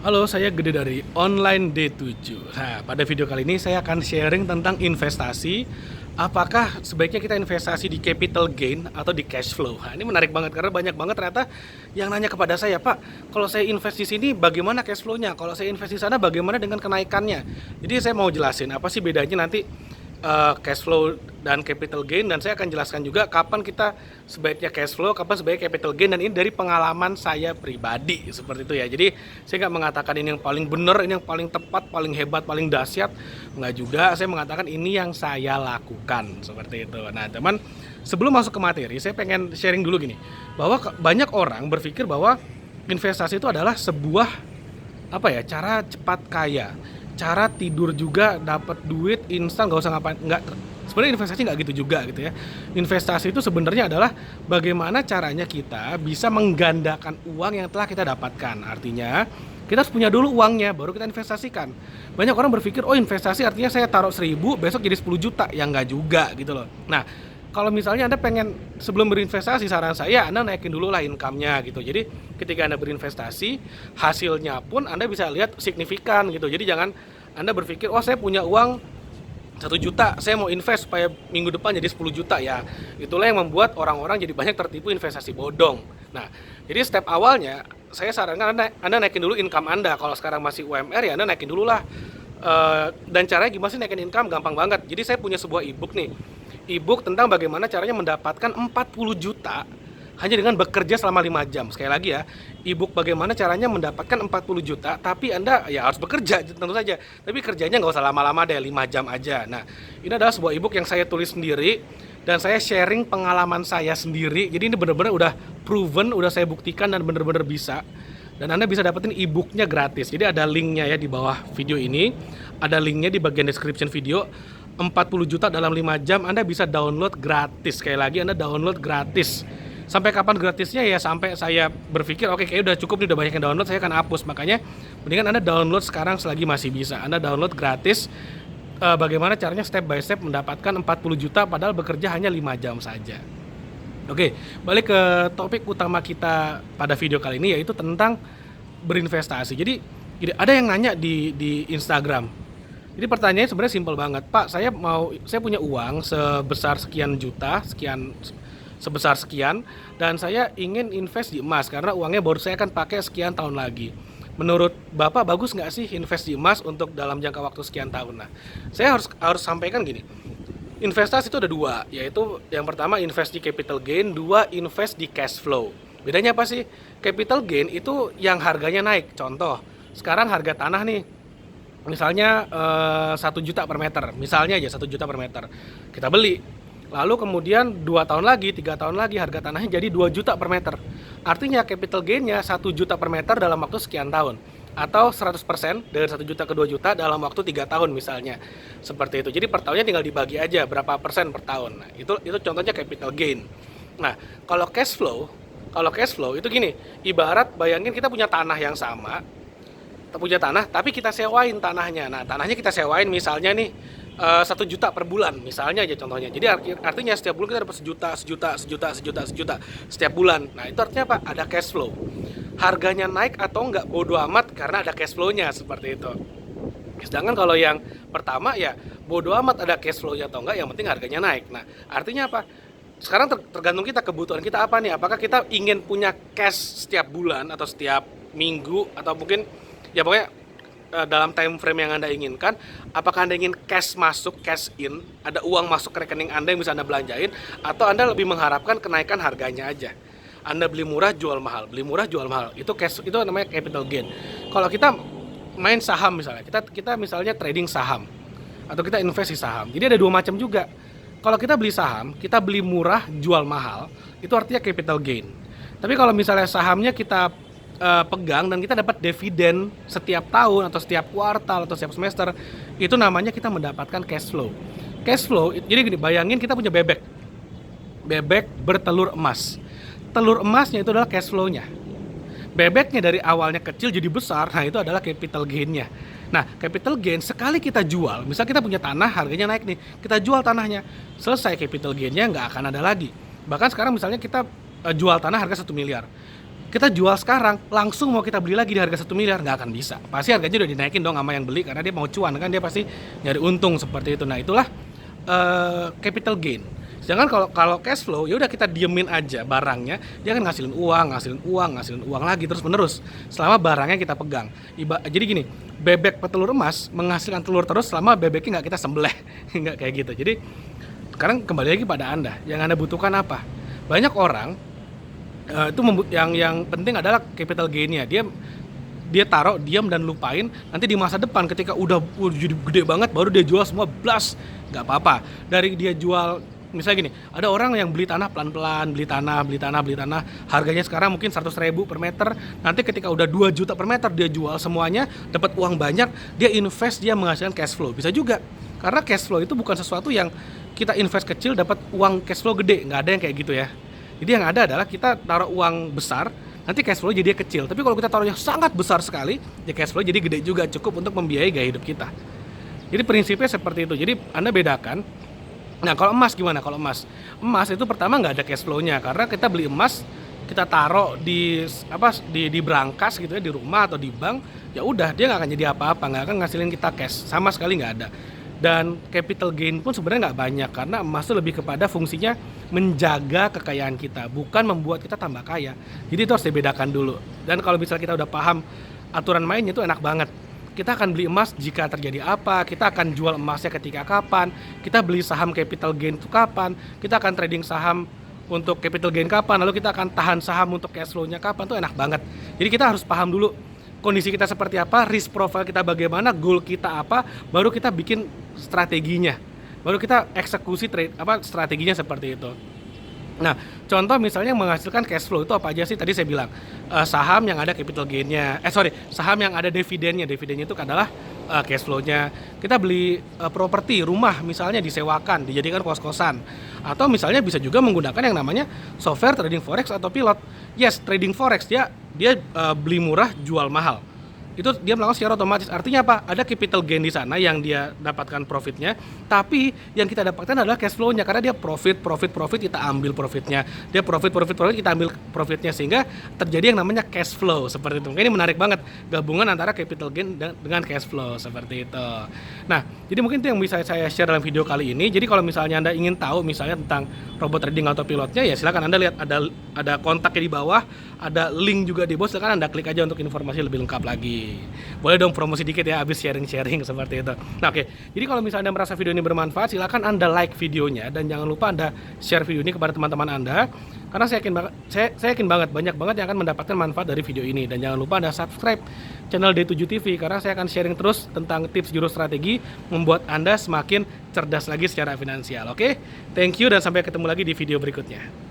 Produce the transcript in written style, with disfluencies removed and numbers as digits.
Halo, saya Gede dari Online D7. Nah, pada video kali ini saya akan sharing tentang investasi. Apakah sebaiknya kita investasi di capital gain atau di cash flow? Nah, ini menarik banget karena banyak banget ternyata yang nanya kepada saya, Pak, kalau saya invest di sini bagaimana cash flow-nya? Kalau saya invest di sana bagaimana dengan kenaikannya? Jadi saya mau jelasin apa sih bedanya nanti cash flow dan capital gain, dan saya akan jelaskan juga kapan kita sebaiknya cash flow, kapan sebaiknya capital gain, dan ini dari pengalaman saya pribadi seperti itu ya. Jadi saya nggak mengatakan ini yang paling benar, ini yang paling tepat, paling hebat, paling dahsyat, nggak juga. Saya mengatakan ini yang saya lakukan seperti itu. Nah teman, sebelum masuk ke materi saya pengen sharing dulu gini, bahwa banyak orang berpikir bahwa investasi itu adalah sebuah cara cepat kaya, cara tidur juga dapat duit instan, nggak usah ngapain, nggak. Sebenarnya investasi nggak gitu juga gitu ya. Investasi itu sebenarnya adalah bagaimana caranya kita bisa menggandakan uang yang telah kita dapatkan. Artinya kita harus punya dulu uangnya baru kita investasikan. Banyak orang berpikir oh investasi artinya saya taruh 1.000 besok jadi 10 juta, yang nggak juga gitu loh. Nah, kalau misalnya Anda pengen sebelum berinvestasi, saran saya Anda naikin dulu lah income-nya gitu. Jadi ketika Anda berinvestasi, hasilnya pun Anda bisa lihat signifikan gitu. Jadi jangan Anda berpikir, oh saya punya uang 1 juta, saya mau invest supaya minggu depan jadi 10 juta ya. Itulah yang membuat orang-orang jadi banyak tertipu investasi bodong. Nah, jadi step awalnya saya sarankan Anda naikin dulu income Anda. Kalau sekarang masih UMR ya Anda naikin dulu lah. Dan caranya gimana sih naikin income? Gampang banget. Jadi saya punya sebuah ebook nih, ebook tentang bagaimana caranya mendapatkan 40 juta hanya dengan bekerja selama 5 jam. Sekali lagi ya, ebook bagaimana caranya mendapatkan 40 juta tapi Anda ya harus bekerja tentu saja. Tapi kerjanya nggak usah lama-lama deh, 5 jam aja. Nah, ini adalah sebuah ebook yang saya tulis sendiri dan saya sharing pengalaman saya sendiri. Jadi ini benar-benar udah proven, udah saya buktikan dan benar-benar bisa. Dan Anda bisa dapetin e-booknya gratis. Jadi ada linknya ya di bawah video ini. Ada linknya di bagian description video. 40 juta dalam 5 jam Anda bisa download gratis. Sekali lagi Anda download gratis. Sampai kapan gratisnya ya? Sampai saya berpikir oke, kayaknya udah cukup nih, udah banyak yang download, saya akan hapus. Makanya mendingan Anda download sekarang selagi masih bisa. Anda download gratis. Bagaimana caranya step by step mendapatkan 40 juta padahal bekerja hanya 5 jam saja. Oke, balik ke topik utama kita pada video kali ini, yaitu tentang berinvestasi. Jadi ada yang nanya di Instagram. Jadi pertanyaannya sebenarnya simpel banget, Pak. Saya punya uang sebesar sekian juta, sebesar sekian, dan saya ingin invest di emas karena uangnya baru saya akan pakai sekian tahun lagi. Menurut Bapak bagus nggak sih invest di emas untuk dalam jangka waktu sekian tahun? Nah, saya harus sampaikan gini. Investasi itu ada dua, yaitu yang pertama invest di capital gain, dua invest di cash flow. Bedanya apa sih? Capital gain itu yang harganya naik. Contoh, sekarang harga tanah nih, misalnya 1 juta per meter, misalnya aja 1 juta per meter, kita beli. Lalu kemudian 2 tahun lagi, 3 tahun lagi harga tanahnya jadi 2 juta per meter. Artinya capital gainnya 1 juta per meter dalam waktu sekian tahun. Atau 100% dari 1 juta ke 2 juta dalam waktu 3 tahun misalnya. Seperti itu. Jadi per tahunnya tinggal dibagi aja berapa persen per tahun. Nah, itu contohnya capital gain. Nah, kalau cash flow itu gini, ibarat bayangin kita punya tanah yang sama, punya tanah tapi kita sewain tanahnya. Nah, tanahnya kita sewain misalnya nih 1 juta per bulan misalnya aja contohnya. Jadi artinya setiap bulan kita dapat sejuta setiap bulan. Nah, itu artinya apa? Ada cash flow. Harganya naik atau enggak bodo amat karena ada cash flow-nya, seperti itu. Sedangkan kalau yang pertama ya bodo amat ada cash flow-nya atau enggak, yang penting harganya naik. Nah, artinya apa? Sekarang tergantung kita, kebutuhan kita apa nih? Apakah kita ingin punya cash setiap bulan atau setiap minggu, atau mungkin ya pokoknya dalam time frame yang Anda inginkan. Apakah Anda ingin cash masuk, cash in, ada uang masuk ke rekening Anda yang bisa Anda belanjain, atau Anda lebih mengharapkan kenaikan harganya aja? Anda beli murah jual mahal, beli murah jual mahal, itu cash, itu namanya capital gain. Kalau kita main saham misalnya, kita misalnya trading saham atau kita invest di saham, jadi ada dua macam juga. Kalau kita beli saham, kita beli murah jual mahal, itu artinya capital gain. Tapi kalau misalnya sahamnya kita pegang dan kita dapat dividen setiap tahun atau setiap kuartal atau setiap semester, itu namanya kita mendapatkan cash flow. Cash flow, jadi gini, bayangin kita punya bebek bertelur emas. Telur emasnya itu adalah cash flow-nya. Bebeknya dari awalnya kecil jadi besar, nah itu adalah capital gain-nya. Nah, capital gain sekali kita jual, misal kita punya tanah harganya naik nih, kita jual tanahnya, selesai capital gain-nya nggak akan ada lagi. Bahkan sekarang misalnya kita jual tanah harga 1 miliar. kita jual sekarang, langsung mau kita beli lagi di harga 1 miliar, nggak akan bisa. Pasti harganya udah dinaikin dong sama yang beli, karena dia mau cuan kan, dia pasti nyari untung seperti itu. Nah itulah capital gain. Sedangkan kalau cash flow, ya udah kita diemin aja barangnya, dia akan ngasilin uang lagi terus menerus selama barangnya kita pegang. Jadi gini, bebek petelur emas menghasilkan telur terus selama bebeknya nggak kita sembelih, nggak kayak gitu. Jadi sekarang kembali lagi pada Anda, yang Anda butuhkan apa? Banyak orang itu yang penting adalah capital gain-nya. Dia taruh, diam dan lupain, nanti di masa depan ketika udah jadi gede banget baru dia jual semua, blast, nggak apa-apa. Dari dia jual, misalnya gini, ada orang yang beli tanah pelan-pelan, beli tanah, harganya sekarang mungkin 100.000 per meter, nanti ketika udah 2 juta per meter dia jual semuanya, dapat uang banyak, dia invest, dia menghasilkan cash flow. Bisa juga, karena cash flow itu bukan sesuatu yang kita invest kecil dapat uang cash flow gede, nggak ada yang kayak gitu ya. Jadi yang ada adalah kita taruh uang besar, nanti cash flow jadi kecil. Tapi kalau kita taruhnya sangat besar sekali, ya cash flow jadi gede juga, cukup untuk membiayai gaya hidup kita. Jadi prinsipnya seperti itu. Jadi Anda bedakan. Nah kalau emas gimana? Kalau emas itu pertama nggak ada cash flow-nya, karena kita beli emas, kita taruh di brankas gitu ya, di rumah atau di bank, ya udah dia nggak akan jadi apa-apa, nggak akan ngasilin kita cash, sama sekali nggak ada. Dan capital gain pun sebenarnya nggak banyak, karena emas itu lebih kepada fungsinya menjaga kekayaan kita, bukan membuat kita tambah kaya. Jadi itu harus dibedakan dulu. Dan kalau misalnya kita udah paham aturan mainnya, itu enak banget. Kita akan beli emas jika terjadi apa, kita akan jual emasnya ketika kapan, kita beli saham capital gain itu kapan, kita akan trading saham untuk capital gain kapan, lalu kita akan tahan saham untuk cash flow-nya kapan, itu enak banget. Jadi kita harus paham dulu kondisi kita seperti apa, risk profile kita bagaimana, goal kita apa, baru kita bikin strateginya, baru kita eksekusi strateginya seperti itu. Nah, contoh misalnya menghasilkan cash flow itu apa aja sih? Tadi saya bilang saham yang ada capital gain-nya, saham yang ada dividennya. Dividennya itu adalah cash flow-nya. Kita beli properti, rumah misalnya disewakan, dijadikan kos-kosan. Atau misalnya bisa juga menggunakan yang namanya software trading forex atau pilot. Yes, trading forex dia beli murah, jual mahal. Itu dia melakukan secara otomatis. Artinya apa? Ada capital gain di sana yang dia dapatkan profitnya, tapi yang kita dapatkan adalah cash flow-nya, karena dia profit kita ambil profitnya, dia profit kita ambil profitnya, sehingga terjadi yang namanya cash flow seperti itu. Ini menarik banget gabungan antara capital gain dengan cash flow seperti itu. Nah, jadi mungkin itu yang bisa saya share dalam video kali ini. Jadi kalau misalnya Anda ingin tahu misalnya tentang robot trading atau pilotnya, ya silakan Anda lihat, ada kontaknya di bawah, ada link juga di bawah, silakan Anda klik aja untuk informasi lebih lengkap lagi. Boleh dong promosi dikit ya, habis sharing seperti itu. Nah oke, jadi kalau misalnya Anda merasa video ini bermanfaat, silakan Anda like videonya, dan jangan lupa Anda share video ini kepada teman-teman Anda, karena saya yakin banget banyak banget yang akan mendapatkan manfaat dari video ini. Dan jangan lupa Anda subscribe channel D7 TV, karena saya akan sharing terus tentang tips jurus strategi membuat Anda semakin cerdas lagi secara finansial. Oke, thank you dan sampai ketemu lagi di video berikutnya.